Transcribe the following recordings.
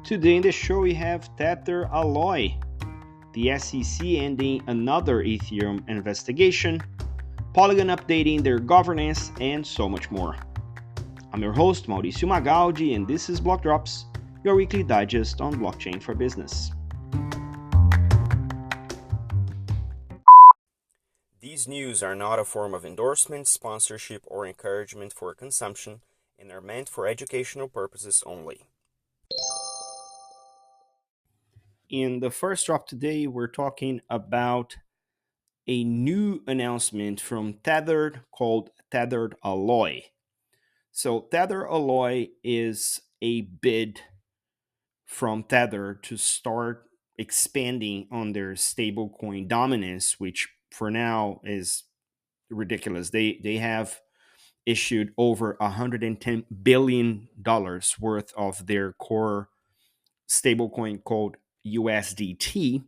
Today in the show we have Tether Alloy, the SEC ending another Ethereum investigation, Polygon updating their governance, and so much more. I'm your host, Mauricio Magaldi, and this is BlockDrops, your weekly digest on blockchain for business. These news are not a form of endorsement, sponsorship, or encouragement for consumption and are meant for educational purposes only. In the first drop today, we're talking about a new announcement from Tethered called Tether Alloy. So Tether Alloy is a bid from Tether to start expanding on their stablecoin dominance, which for now is ridiculous. They have issued over $110 billion worth of their core stablecoin called USDT,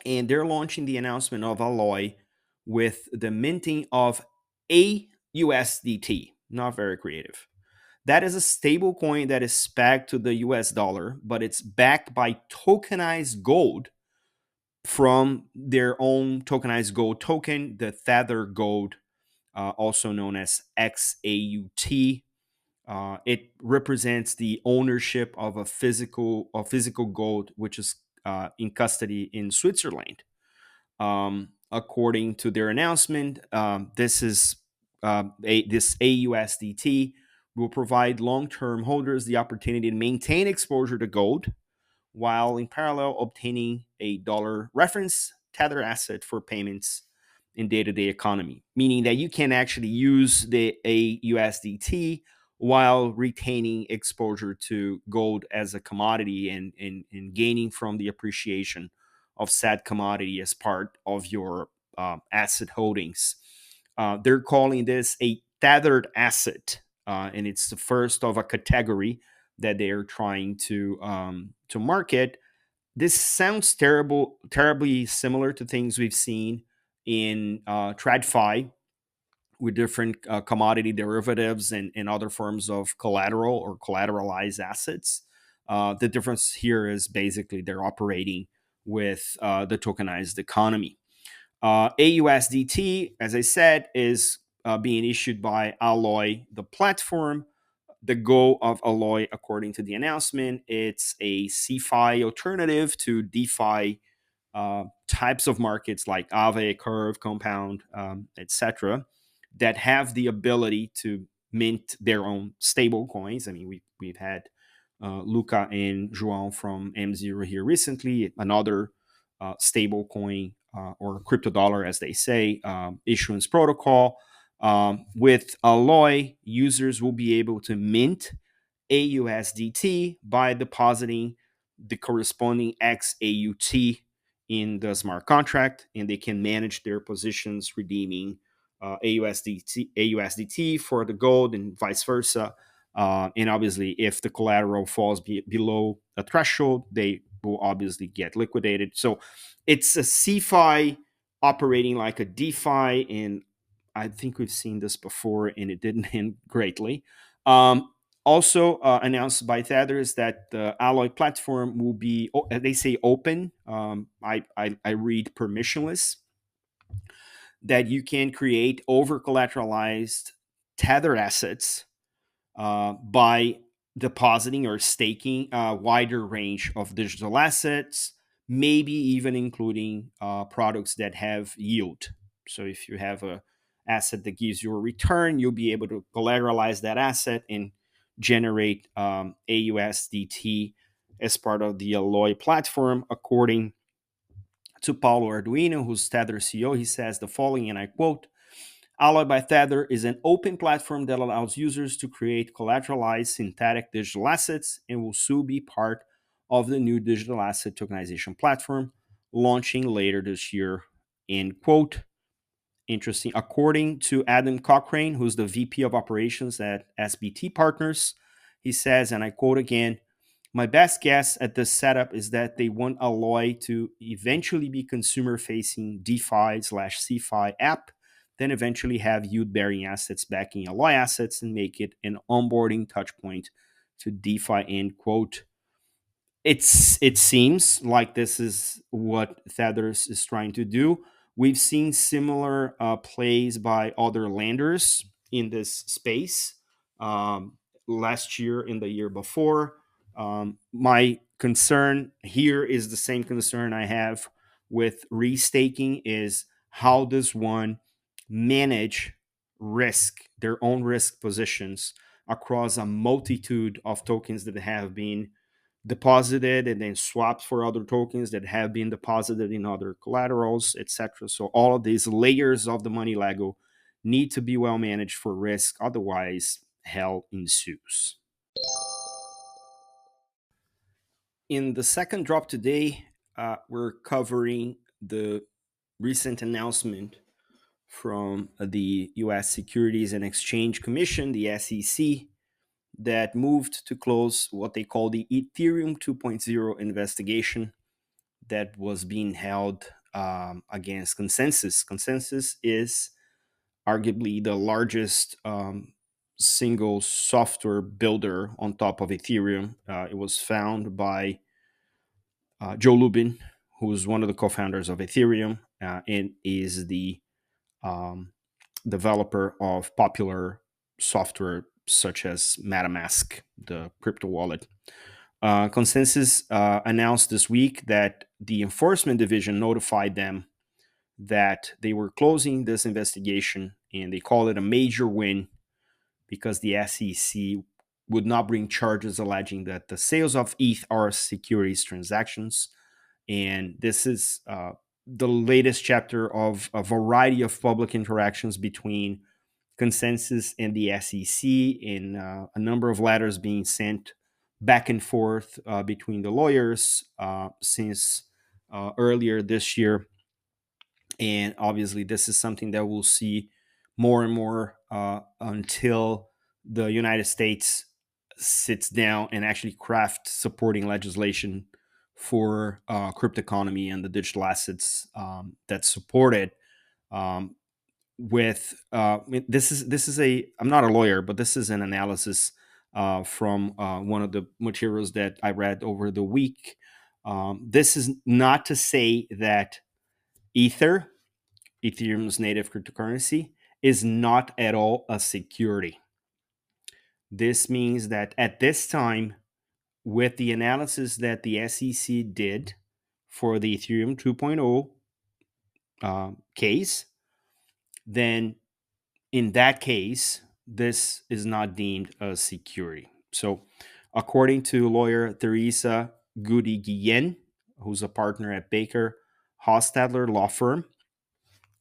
and they're launching the announcement of Alloy with the minting of AUSDT. Not very creative. That is a stable coin that is pegged to the US dollar, but it's backed by tokenized gold from their own tokenized gold token, the Tether Gold, also known as XAUT. It represents the ownership of a physical gold, which is in custody in Switzerland. According to their announcement, this AUSDT will provide long-term holders the opportunity to maintain exposure to gold, while in parallel obtaining a dollar reference tether asset for payments in day-to-day economy, meaning that you can actually use the AUSDT while retaining exposure to gold as a commodity and gaining from the appreciation of said commodity as part of your asset holdings. They're calling this a tethered asset, and it's the first of a category that they are trying to market. This sounds terribly similar to things we've seen in TradFi with different commodity derivatives and other forms of collateral or collateralized assets. The difference here is basically they're operating with the tokenized economy. AUSDT, as I said, is being issued by Alloy, the platform. The goal of Alloy, according to the announcement, it's a CeFi alternative to DeFi types of markets like Aave, Curve, Compound, etc., that have the ability to mint their own stable coins. I mean, we've had Luca and João from M0 here recently, another stable coin or crypto dollar, as they say, issuance protocol. With Alloy, users will be able to mint AUSDT by depositing the corresponding XAUT in the smart contract, and they can manage their positions, redeeming AUSDT for the gold and vice versa. And obviously, if the collateral falls below a threshold, they will obviously get liquidated. So it's a CeFi operating like a DeFi, and I think we've seen this before, and it didn't end greatly. Also announced by Tether is that the Alloy platform will be, they say, open. I read permissionless, that you can create over collateralized Tether assets by depositing or staking a wider range of digital assets, maybe even including products that have yield. So if you have a asset that gives you a return, you'll be able to collateralize that asset and generate AUSDT as part of the Alloy platform. According to Paulo Arduino, who's Tether CEO, he says the following, and I quote, Alloy by Tether is an open platform that allows users to create collateralized synthetic digital assets and will soon be part of the new digital asset tokenization platform launching later this year, end quote. Interesting. According to Adam Cochrane, who's the VP of Operations at SBT Partners, he says, and I quote again, my best guess at this setup is that they want Alloy to eventually be consumer-facing DeFi/CeFi app, then eventually have yield-bearing assets backing Alloy assets and make it an onboarding touchpoint to DeFi, end quote. it seems like this is what Tethers is trying to do. We've seen similar plays by other lenders in this space last year and the year before. My concern here is the same concern I have with restaking: is how does one manage their own risk positions across a multitude of tokens that have been deposited and then swapped for other tokens that have been deposited in other collaterals, etc. So all of these layers of the money Lego need to be well managed for risk, otherwise hell ensues. In the second drop today, we're covering the recent announcement from the US Securities and Exchange Commission, the SEC, that moved to close what they call the Ethereum 2.0 investigation that was being held against Consensus. Consensus is arguably the largest single software builder on top of Ethereum. It was founded by Joe Lubin, who is one of the co-founders of Ethereum and is the um, developer of popular software such as MetaMask, the crypto wallet. Consensus announced this week that the enforcement division notified them that they were closing this investigation, and they call it a major win because the SEC would not bring charges alleging that the sales of ETH are securities transactions. And this is the latest chapter of a variety of public interactions between Consensus and the SEC, in a number of letters being sent back and forth between the lawyers since earlier this year. And obviously, this is something that we'll see more and more until the United States sits down and actually craft supporting legislation for crypto economy and the digital assets that support it. Um, with this is a I'm not a lawyer, but this is an analysis from one of the materials that I read over the week. This is not to say that Ether, Ethereum's native cryptocurrency, is not at all a security. This means that at this time, with the analysis that the SEC did for the Ethereum 2.0 case, then in that case, this is not deemed a security. So, according to lawyer Teresa Goody-Guillen, who's a partner at Baker Hostetler law firm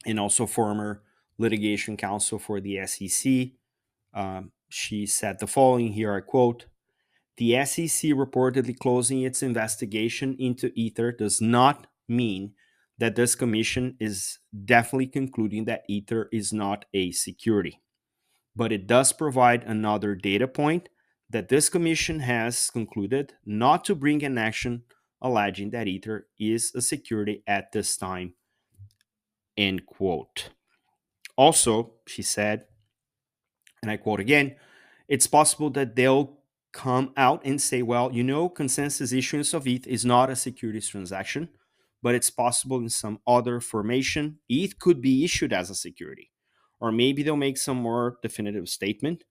and also former litigation counsel for the SEC, she said the following here, I quote: "The SEC reportedly closing its investigation into Ether does not mean that this commission is definitely concluding that Ether is not a security. But it does provide another data point that this commission has concluded not to bring an action alleging that Ether is a security at this time." End quote. Also, she said, and I quote again, "It's possible that they'll come out and say, well, consensus issuance of ETH is not a securities transaction, but it's possible in some other formation, ETH could be issued as a security." Or maybe they'll make some more definitive statement.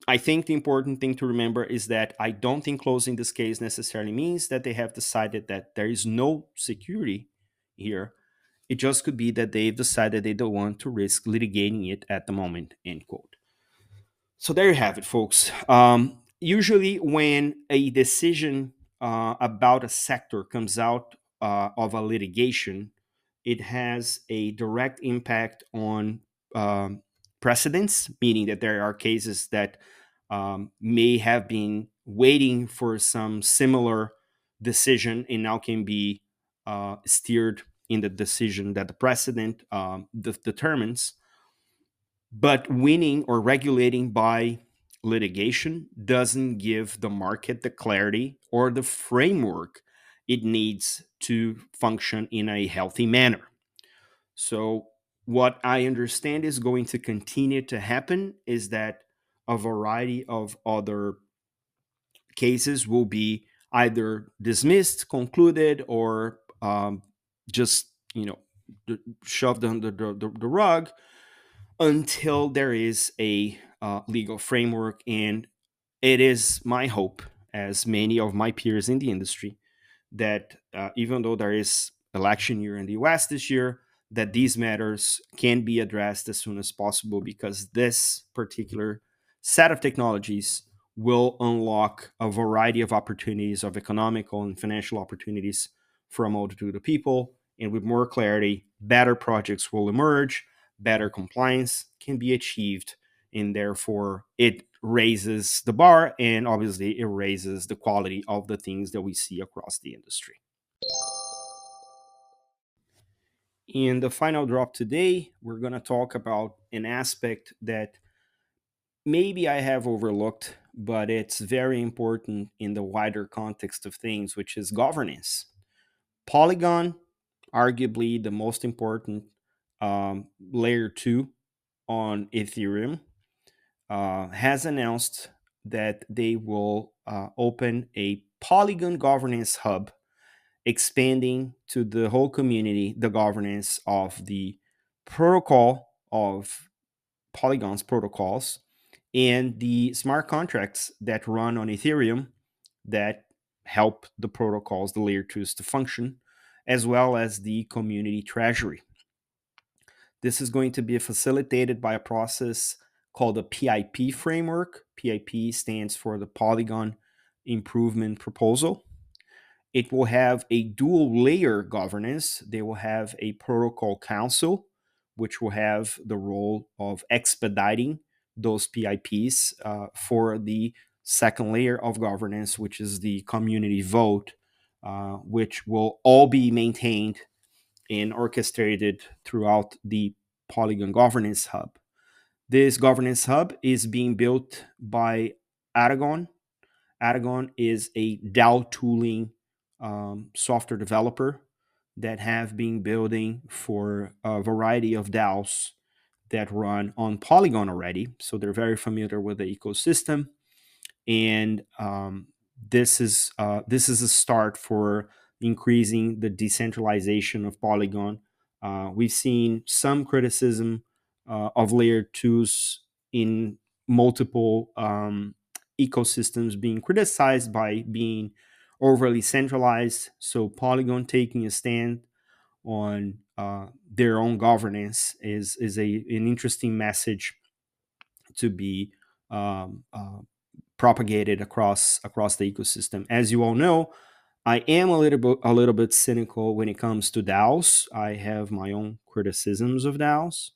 I think the important thing to remember is that I don't think closing this case necessarily means that they have decided that there is no security here. It just could be that they've decided they don't want to risk litigating it at the moment, end quote. So there you have it, folks. Usually, when a decision about a sector comes out of a litigation, it has a direct impact on precedents, meaning that there are cases that may have been waiting for some similar decision and now can be steered in the decision that the precedent determines. But winning or regulating by litigation doesn't give the market the clarity or the framework it needs to function in a healthy manner. So, what I understand is going to continue to happen is that a variety of other cases will be either dismissed, concluded, or just shoved under the rug until there is a legal framework. And it is my hope, as many of my peers in the industry, that even though there is election year in the US this year, that these matters can be addressed as soon as possible, because this particular set of technologies will unlock a variety of opportunities, of economical and financial opportunities for a multitude of people. And with more clarity, better projects will emerge, better compliance can be achieved, and therefore it raises the bar, and obviously it raises the quality of the things that we see across the industry. In the final drop today, we're going to talk about an aspect that maybe I have overlooked, but it's very important in the wider context of things, which is governance. Polygon, arguably the most important layer 2 on Ethereum, has announced that they will open a Polygon Governance hub, expanding to the whole community the governance of the protocol, of Polygon's protocols, and the smart contracts that run on Ethereum that help the protocols, the layer 2s, to function, as well as the community treasury. This is going to be facilitated by a process called the PIP framework. PIP stands for the Polygon Improvement Proposal. It will have a dual layer governance. They will have a protocol council, which will have the role of expediting those PIPs for the second layer of governance, which is the community vote, which will all be maintained and orchestrated throughout the Polygon Governance Hub. This governance hub is being built by Aragon. Aragon is a DAO tooling software developer that have been building for a variety of DAOs that run on Polygon already. So they're very familiar with the ecosystem, and this is a start for increasing the decentralization of Polygon. We've seen some criticism of layer 2s in multiple ecosystems being criticized by being overly centralized. So Polygon taking a stand on their own governance is an interesting message to be um, uh, propagated across the ecosystem. As you all know, I am a little bit cynical when it comes to DAOs. I have my own criticisms of DAOs,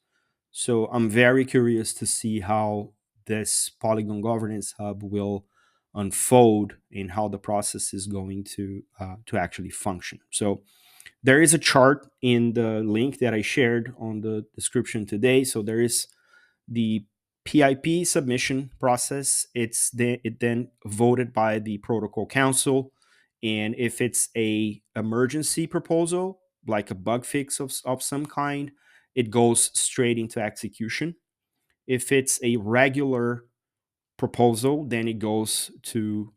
so I'm very curious to see how this Polygon Governance Hub will unfold and how the process is going to actually function. So there is a chart in the link that I shared on the description today. So there is the PIP submission process. It then voted by the protocol council, and if it's a emergency proposal, like a bug fix of some kind, it goes straight into execution. If it's a regular proposal, then it goes to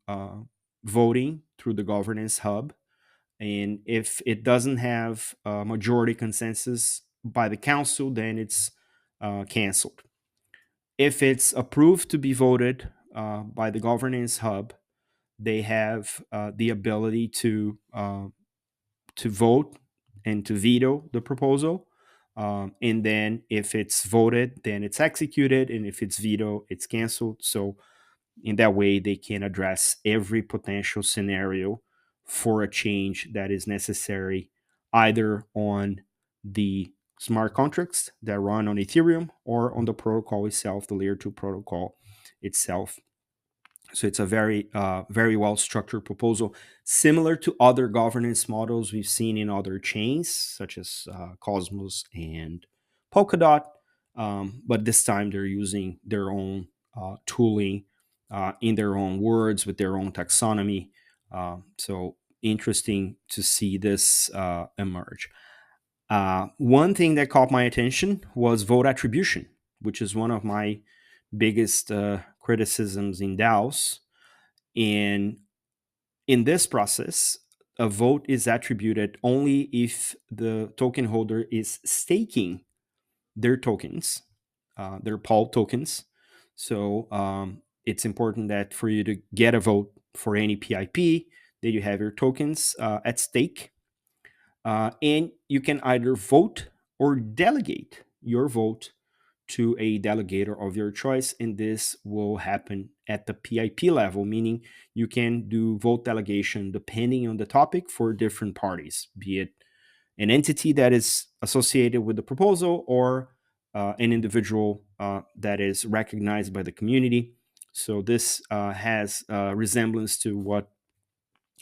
voting through the governance hub. And if it doesn't have a majority consensus by the council, then it's canceled. If it's approved to be voted by the governance hub, they have the ability to vote and to veto the proposal. And then if it's voted, then it's executed. And if it's veto, it's canceled. So in that way, they can address every potential scenario for a change that is necessary, either on the smart contracts that run on Ethereum or on the protocol itself, the layer 2 protocol itself. So it's a very well structured proposal, similar to other governance models we've seen in other chains, such as Cosmos and Polkadot. But this time they're using their own tooling in their own words with their own taxonomy. So interesting to see this emerge. One thing that caught my attention was vote attribution, which is one of my biggest criticisms in DAOs. And In this process, a vote is attributed only if the token holder is staking their tokens, their POL tokens. So it's important that for you to get a vote for any PIP, that you have your tokens at stake. And you can either vote or delegate your vote to a delegator of your choice. And this will happen at the PIP level, meaning you can do vote delegation depending on the topic for different parties, be it an entity that is associated with the proposal or an individual that is recognized by the community. So this has a resemblance to what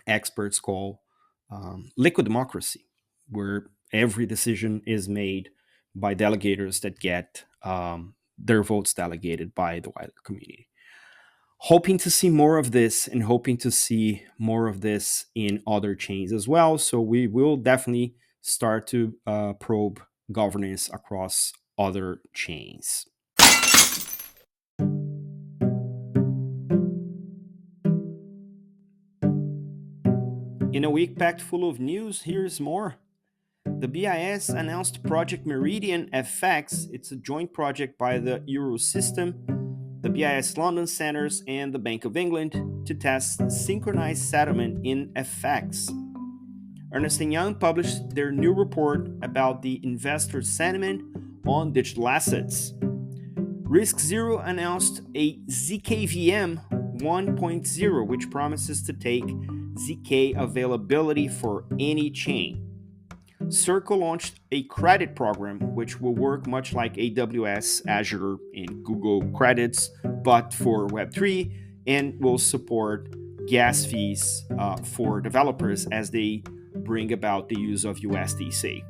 experts call liquid democracy, where every decision is made by delegators that get their votes delegated by the wider community. Hoping to see more of this and hoping to see more of this in other chains as well. So we will definitely start to probe governance across other chains. In a week packed full of news, here's more. The BIS announced Project Meridian FX. It's a joint project by the Eurosystem, the BIS London Centres, and the Bank of England to test synchronized settlement in FX. Ernst & Young published their new report about the investor sentiment on digital assets. RiscZero announced a zkEVM 1.0, which promises to take zk availability for any chain. Circle launched a credit program which will work much like AWS, Azure, and Google credits, but for Web3, and will support gas fees for developers as they bring about the use of USDC.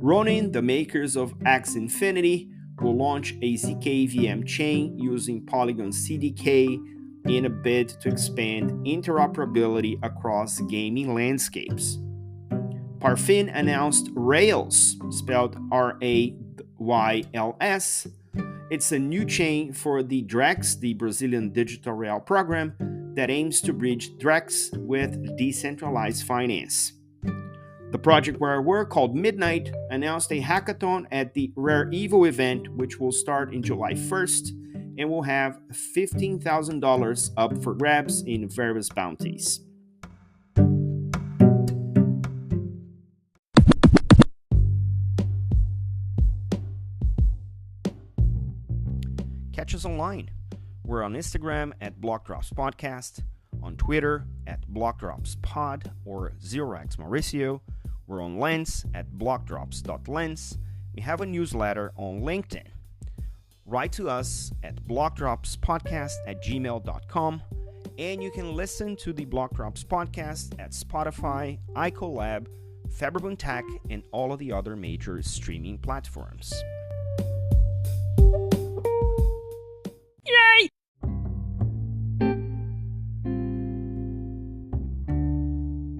Ronin, the makers of Axie Infinity, will launch a zkEVM chain using Polygon CDK in a bid to expand interoperability across gaming landscapes. Parfin announced Rayls, spelled Rayls. It's a new chain for the DREX, the Brazilian digital real program, that aims to bridge DREX with decentralized finance. The project where I work, called Midnight, announced a hackathon at the RareEvo event, which will start in July 1st and will have $15,000 up for grabs in various bounties. Catch us online. We're on Instagram at BlockDrops Podcast, on Twitter at BlockDrops Pod or 0x Mauricio. We're on Lens at blockdrops.lens. We have a newsletter on LinkedIn. Write to us at blockdropspodcast@gmail.com, and you can listen to the BlockDrops podcast at Spotify, iColab, Faberbun Tech, and all of the other major streaming platforms. Yay!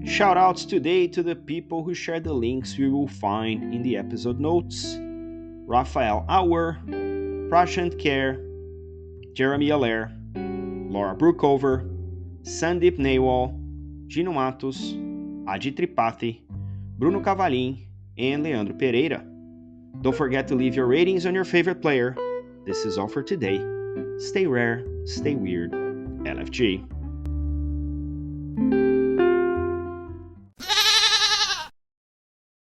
Shoutouts today to the people who share the links we will find in the episode notes. Raphael Auer, Prashant Kher, Jeremy Allaire, Laura Brookover, Sandeep Naywal, Gino Matos, Adi Tripathi, Bruno Cavalim, and Leandro Pereira. Don't forget to leave your ratings on your favorite player. This is all for today. Stay rare, stay weird, LFG.